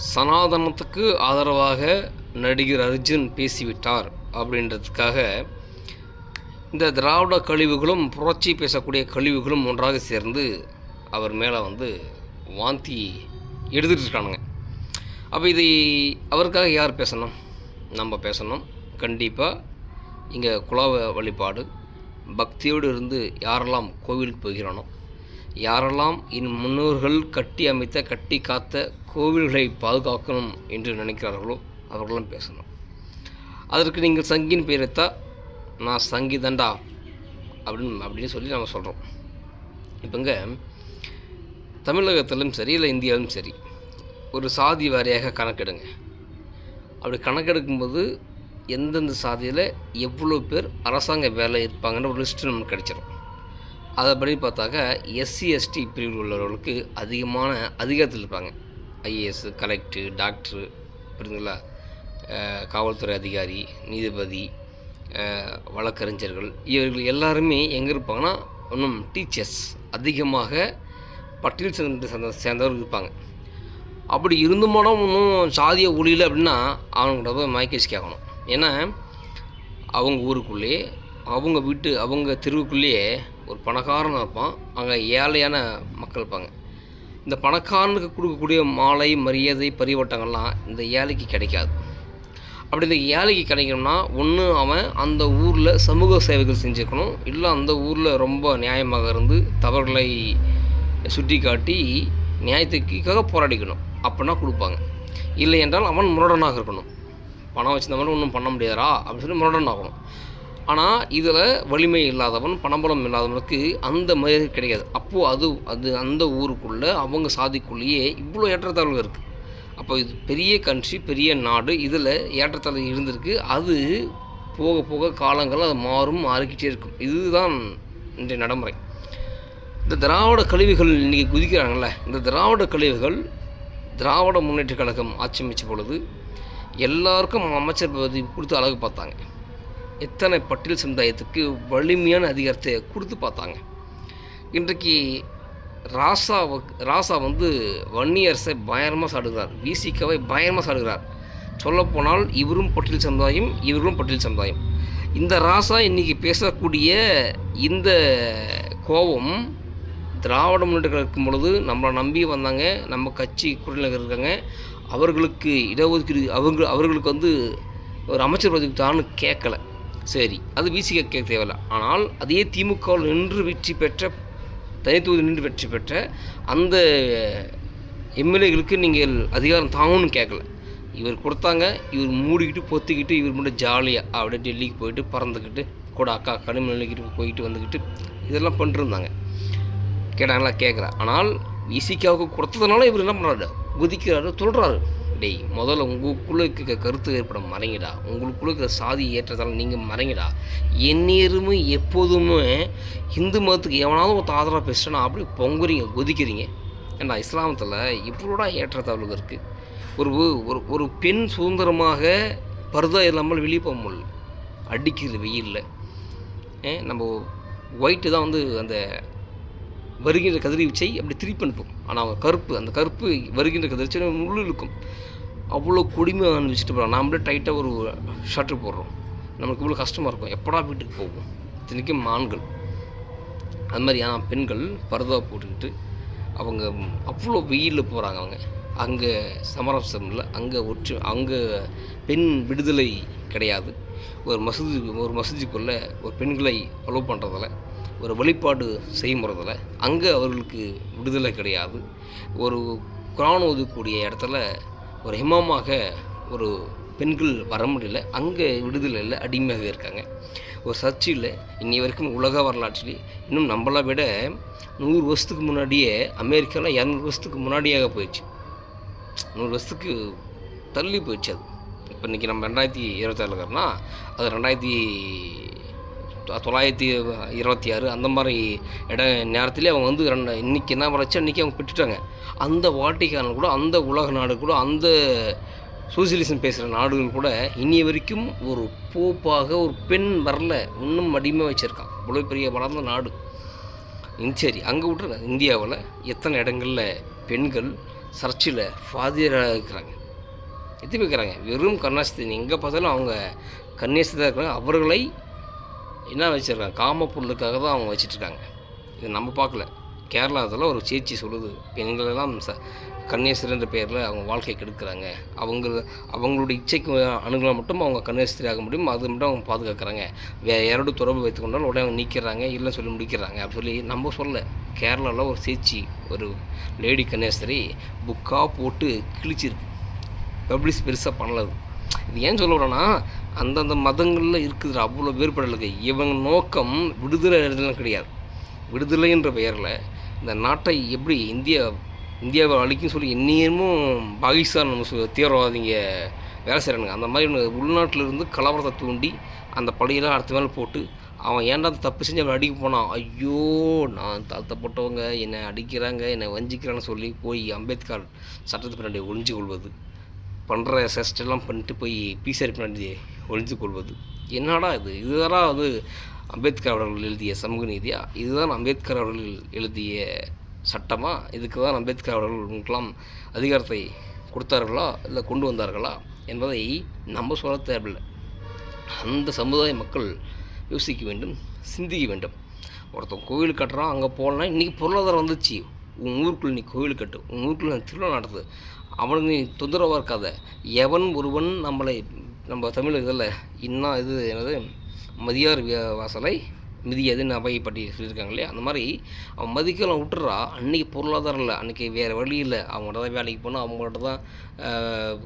சனாதனத்துக்கு ஆதரவாக நடிகர் அர்ஜுன் பேசிவிட்டார் அப்படின்றதுக்காக இந்த திராவிட கழிவுகளும் புரட்சி பேசக்கூடிய கழிவுகளும் ஒன்றாக சேர்ந்து அவர் மேலே வாந்தி எடுத்துகிட்டு இருக்கானுங்க. அப்போ இது அவருக்காக யார் பேசணும்? நம்ம பேசணும். கண்டிப்பாக இங்கே குல வழிபாடு பக்தியோடு இருந்து யாரெல்லாம் கோவிலுக்கு போகிறானோ, யாரெல்லாம் முன்னோர்கள் கட்டி அமைத்த கட்டி காத்த கோவில்களை பாதுகாக்கணும் என்று நினைக்கிறார்களோ அவர்களும் பேசணும். அதற்கு நீங்கள் சங்கின் பெயரைத்தா நான் சங்கி தண்டா அப்படின்னு சொல்லி நம்ம சொல்கிறோம். இப்போங்க தமிழகத்திலும் சரி இல்லை இந்தியாவிலும் சரி ஒரு சாதி வாரியாக கணக்கெடுங்க. அப்படி கணக்கெடுக்கும்போது எந்தெந்த சாதியில் எவ்வளோ பேர் அரசாங்க வேலை இருப்பாங்கன்ற ஒரு லிஸ்ட்டு நமக்கு கிடச்சிடும். அதைப்படி பார்த்தாக்கா எஸ்சி எஸ்டி பிரிவில் உள்ளவர்களுக்கு அதிகமான அதிகாரத்தில் இருப்பாங்க. ஐஏஎஸ், கலெக்டர், டாக்டரு, புரியுதுங்களா, காவல்துறை அதிகாரி, நீதிபதி, வழக்கறிஞர்கள், இவர்கள் எல்லாருமே எங்கே இருப்பாங்கன்னா இன்னும் டீச்சர்ஸ் அதிகமாக பட்டியல் சேர்ந்தவர்கள் இருப்பாங்க. அப்படி இருந்துமாடம் இன்னும் சாதியை ஒளியில் அப்படின்னா அவங்கள்ட்ட போய் மைக்கேஜ் கேட்கணும். ஏன்னா அவங்க ஊருக்குள்ளேயே அவங்க தெருவுக்குள்ளேயே ஒரு பணக்காரன் இருப்பான், அங்கே ஏழையான மக்கள் இருப்பாங்க. இந்த பணக்காரனுக்கு கொடுக்கக்கூடிய மாலை மரியாதை பரிவட்டங்கள்லாம் இந்த ஏழைக்கு கிடைக்காது. அப்படி இந்த ஏழைக்கு கிடைக்கணும்னா ஒன்று அவன் அந்த ஊரில் சமூக சேவைகள் செஞ்சுக்கணும், இல்லை அந்த ஊரில் ரொம்ப நியாயமாக இருந்து தவறுகளை சுட்டி காட்டி நியாயத்துக்காக போராடிக்கணும். அப்படின்னா கொடுப்பாங்க. இல்லை என்றால் அவன் முரடனாக இருக்கணும். பணம் வச்சிருந்தவன் ஒன்றும் பண்ண முடியாதா அப்படின்னு சொல்லி முரடன் ஆகணும். ஆனால் இதில் வலிமை இல்லாதவன், பணபலம் இல்லாதவனுக்கு அந்த மரியாதை கிடைக்காது. அப்போது அது அந்த ஊருக்குள்ளே அவங்க சாதிக்குள்ளேயே இவ்வளோ ஏற்றத்தாழ்வு இருக்குது. அப்போ இது பெரிய கண்ட்ரி, பெரிய நாடு, இதில் ஏற்றத்தாழ்வு இருந்திருக்கு. அது போக போக காலங்கள் அது மாறிக்கிட்டே இருக்கும். இதுதான் இன்றைய நடைமுறை. இந்த திராவிட கழிவுகள் இன்றைக்கி குதிக்கிறாங்கள்ல, இந்த திராவிட கழிவுகள் திராவிட முன்னேற்ற கழகம் ஆட்சி அமைச்ச பொழுது எல்லாருக்கும் அமைச்சர் பதவி கொடுத்து அழகு பார்த்தாங்க. எத்தனை பட்டியல் சமுதாயத்துக்கு வலிமையான அதிகாரத்தை கொடுத்து பார்த்தாங்க. இன்றைக்கு ராசா வன்னியரசை பயங்கரமாக சாடுகிறார், விசிகாவை பயங்கரமாக சாடுகிறார். சொல்லப்போனால் இவரும் பட்டியல் சமுதாயம், இவர்களும் பட்டியல் சமுதாயம். இந்த ராசா இன்றைக்கி பேசக்கூடிய இந்த கோபம் திராவிட முன்னேற்ற இருக்கும் பொழுது நம்மளை நம்பி வந்தாங்க, நம்ம கட்சி குரலில் இருக்காங்க, அவர்களுக்கு இடஒதுக்கீடு அவர்களுக்கு ஒரு அமைச்சர் பதவி தான்னு கேட்கலை. சரி, அது விசிக கேட்க தேவையில்லை. ஆனால் அதே திமுகவில் நின்று வெற்றி பெற்ற, தனித்தொகுதி நின்று வெற்றி பெற்ற அந்த எம்எல்ஏகளுக்கு நீங்கள் அதிகாரம் தாங்கன்னு கேட்கல. இவர் கொடுத்தாங்க, இவர் மூடிக்கிட்டு பொத்திக்கிட்டு இவர் மட்டும் ஜாலியாக அப்படியே டெல்லிக்கு போயிட்டு பறந்துக்கிட்டு கூட அக்கா கனிமொழி நிலைக்கிட்டு போயிட்டு வந்துக்கிட்டு இதெல்லாம் பண்ணிருந்தாங்க. கேட்டாங்களா? கேட்குறா. ஆனால் விசிகாவுக்கு கொடுத்ததுனால இவர் என்ன பண்ணுறாரு? குதிக்கிறாரு, சொல்கிறாரு, டேய் முதல்ல உங்களுக்குள்ளே இருக்க கருத்து ஏற்பட மறைங்கடா, உங்களுக்குள்ளே இருக்கிற சாதி ஏற்றத்தால் நீங்கள் மறைங்கடா. எந்நேரமும் எப்போதுமே இந்து மதத்துக்கு எவனாவது ஒரு ஆதரவாக பேசுகிறேன்னா அப்படி பொங்குறீங்க, கொதிக்கிறீங்க. ஏன்னா இஸ்லாமத்தில் இவ்வளோடா ஏற்றத்தாழ்வுகள் இருக்குது. ஒரு பெண் சுதந்திரமாக பர்தா இல்லாமல் வெளியே போக முடியல, அடிக்கிறது வெயிலில். நம்ம ஒயிட்டு தான் அந்த வருகின்ற கதிர்வீச்சை அப்படி திருப்பி அனுப்பும். ஆனால் அவங்க கருப்பு, அந்த கருப்பு வருகின்ற கதிர்வீச்சை முள்ளு இருக்கும். அவ்வளோ கொடுமையாக அனுப்பிச்சிட்டு போகிறோம். நாமளே டைட்டாக ஒரு ஷர்ட்டு போடுறோம், நமக்கு இவ்வளோ கஷ்டமாக இருக்கும். எப்படா வீட்டுக்கு போவோம்? இத்தனைக்கும் ஆண்கள் அது மாதிரி. ஆனால் பெண்கள் பர்தா போட்டுக்கிட்டு அவங்க அவ்வளோ வெயிலில் போகிறாங்க. அவங்க அங்கே சமரசம் இல்லை, அங்கே பெண் விடுதலை கிடையாது. ஒரு மசூதிக்குள்ளே ஒரு பெண்களை அலோவ் பண்ணுறதில்ல, ஒரு வழிபாடு செய்முறதில் அங்கே அவர்களுக்கு விடுதலை கிடையாது. ஒரு குரான் ஓதக்கூடிய இடத்துல ஒரு இமாமாக ஒரு பெண்கள் வர முடியல, அங்கே விடுதலை இல்லை, அடிமையாக இருக்காங்க. ஒரு சர்ச்சையில் இன்னி வரைக்கும் உலக வரலாற்றிலே இன்னும் நம்மளை விட 100 வருஷத்துக்கு முன்னாடியே அமெரிக்காவில் 200 வருஷத்துக்கு முன்னாடியாக போயிடுச்சு. 100 வருஷத்துக்கு தள்ளி போயிடுச்சு அது. இப்போ இன்றைக்கி நம்ம 2026 இருக்கிறோன்னா அது 1926 அந்த மாதிரி நேரத்துலேயே அவங்க இன்றைக்கி என்ன வளர்ச்சி அன்றைக்கி அவங்க பெற்றுட்டாங்க. அந்த வாட்டிக்கான கூட, அந்த உலக நாடு கூட, அந்த சோசியலிசம் பேசுகிற நாடுகள் கூட இன்னி வரைக்கும் ஒரு போப்பாக ஒரு பெண் வரல, இன்னும் அடிமை வச்சுருக்கான். இவ்வளோ பெரிய வளர்ந்த நாடு. சரி, அங்கே விட்டுருங்க. இந்தியாவில் எத்தனை இடங்களில் பெண்கள் சர்ச்சில் ஃபாதியராக இருக்கிறாங்க. எத்தனை இருக்கிறாங்க? வெறும் கன்னியாஸ்திரி. எங்கே பார்த்தாலும் அவங்க கன்னியாஸ்திரி தான் இருக்கிறாங்க. அவர்களை என்ன வச்சுருக்காங்க? காம பொருளுக்காக தான் அவங்க வச்சிட்ருக்காங்க. இது நம்ம பார்க்கல. கேரளாவில் ஒரு சேர்ச்சி சொல்லுது, பெண்களெல்லாம் கன்னியாஸ்திரின்ற பேரில் அவங்க வாழ்க்கையை கெடுக்கிறாங்க. அவங்களுடைய இச்சைக்கு அணுகலாம் மட்டும் அவங்க கன்னியாஸ்திரி ஆக முடியும். அது மட்டும் அவங்க பாதுகாக்கிறாங்க. வேறு யாரோட தொடர்பு வைத்து கொண்டாலும் உடனே அவங்க நீக்கிறாங்க, இல்லைன்னு சொல்லி முடிக்கிறாங்க அப்படி சொல்லி நம்ம சொல்ல. கேரளாவில் ஒரு சேர்ச்சி, ஒரு லேடி கன்னியாஸ்திரி புக்காக போட்டு கிழிச்சிருக்கு. பப்ளிஷ் பெருசாக பண்ணலது. இது ஏன் சொல்ல வரேன்னா, அந்தந்த மதங்களில் இருக்குது அவ்வளோ வேறுபடலுக்கு. இவங்க நோக்கம் விடுதலை கிடையாது. விடுதலைன்ற பெயரில் இந்த நாட்டை எப்படி இந்தியாவை அழிக்கும் சொல்லி எந்நேரமும் பாகிஸ்தான் தீவிரவாதிங்க வேலை செய்கிறானுங்க. அந்த மாதிரி உள்நாட்டில் இருந்து கலவரத்தை தூண்டி அந்த பழியெல்லாம் அடுத்த மேலே போட்டு அவன் ஏன்டா தப்பு செஞ்சு அவன் அடிக்க போனான். ஐயோ, நான் தாழ்த்தப்பட்டவங்க என்னை அடிக்கிறாங்க, என்னை வஞ்சிக்கிறான்னு சொல்லி போய் அம்பேத்கர் சட்டத்து பின்னாடி ஒழிஞ்சு கொள்வது, பண்ணுற செஸ்டெல்லாம் பண்ணிட்டு போய் பீசரி பின்னாடி ஒழிஞ்சு கொள்வது. என்னடா இதுதான் அது அம்பேத்கர் அவர்கள் எழுதிய சமூக நீதியா? இதுதான் அம்பேத்கர் அவர்கள் எழுதிய சட்டமா? இதுக்கு தான் அம்பேத்கர் அவர்கள் உங்களுக்கெல்லாம் அதிகாரத்தை கொடுத்தார்களா இல்லை கொண்டு வந்தார்களா என்பதை நம்ம சொல்ல தேவையில்லை. அந்த சமுதாய மக்கள் யோசிக்க வேண்டும், சிந்திக்க வேண்டும். ஒருத்தன் கோவில் கட்டுறான், அங்கே போகலன்னா இன்றைக்கி பொருளாதாரம் வந்துச்சு. உன் ஊருக்குள்ள நீ கோவில் கட்டு, உன் ஊருக்குள்ள திருவிழா நடத்துது, அவனுக்கு நீ தொந்தரவாக இருக்காத. எவன் ஒருவன் நம்ம தமிழ் இதில் இன்னும் இது என்னது மதியார் வாசலை மிதியாதுன்னு அவை பற்றி சொல்லியிருக்காங்க இல்லையா? அந்த மாதிரி அவன் மதிக்கலாம் விட்டுறா. அன்றைக்கி பொருளாதாரம் இல்லை, அன்றைக்கி வேறு வழி இல்லை. அவங்கள்ட்ட தான் வேலைக்கு போகணும், அவங்கள்ட்ட தான்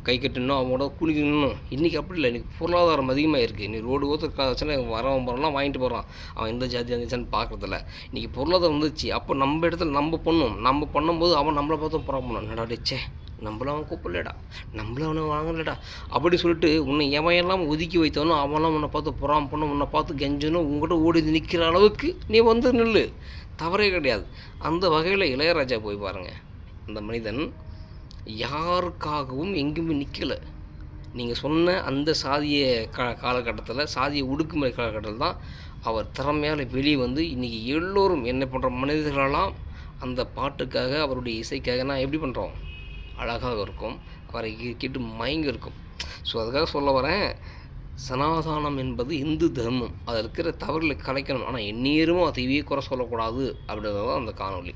கை கட்டணும், அவங்கள்ட்ட குளிக்கணும். இன்றைக்கி அப்படி இல்லை. இன்றைக்கி பொருளாதாரம் அதிகமாக இருக்குது. நீ ரோடு ஓத்து வச்சுன்னா வரவன் போகிறான், வாங்கிட்டு போகிறான். அவன் எந்த ஜாதி வந்துச்சான்னு பார்க்குறதில்ல. இன்றைக்கி பொருளாதாரம் வந்துச்சு. அப்போ நம்ம இடத்துல நம்ம பண்ணும்போது அவன் நம்மளை பார்த்து புறப்படணும். நடாடிச்சே, நம்மள அவன் கூப்பிடலடா, நம்மள அவனை வாங்கலடா அப்படி சொல்லிட்டு உன்னை எவையெல்லாம் ஒதுக்கி வைத்தவனும் அவெல்லாம் உன்னை பார்த்து புறாம பண்ண, உன்னை பார்த்து கெஞ்சனும் உங்கள்கிட்ட ஓடி நிற்கிற அளவுக்கு நீ வந்து நில்லு. தவறே கிடையாது. அந்த வகையில் இளையராஜா போய் பாருங்கள். அந்த மனிதன் யாருக்காகவும் எங்கேயுமே நிற்கலை. நீங்கள் சொன்ன அந்த சாதிய காலகட்டத்தில், சாதிய ஒடுக்குமுறை காலகட்டத்தில் தான் அவர் திறமையால் வெளியே வந்து இன்றைக்கி எல்லோரும் என்ன பண்ணுற மனிதர்களெல்லாம் அந்த பாட்டுக்காக, அவருடைய இசைக்காக நான் எப்படி பண்ணுறோம், அழகாக இருக்கும், அவரை கேட்டு மயங்க இருக்கும். ஸோ அதுக்காக சொல்ல வரேன், சனாதானம் என்பது இந்து தர்மம். அதில் இருக்கிற தவறுகளை கலைக்கணும். ஆனால் எந்நேரமும் அதையே குறை சொல்லக்கூடாது அப்படின்றது தான் அந்த காணொலி.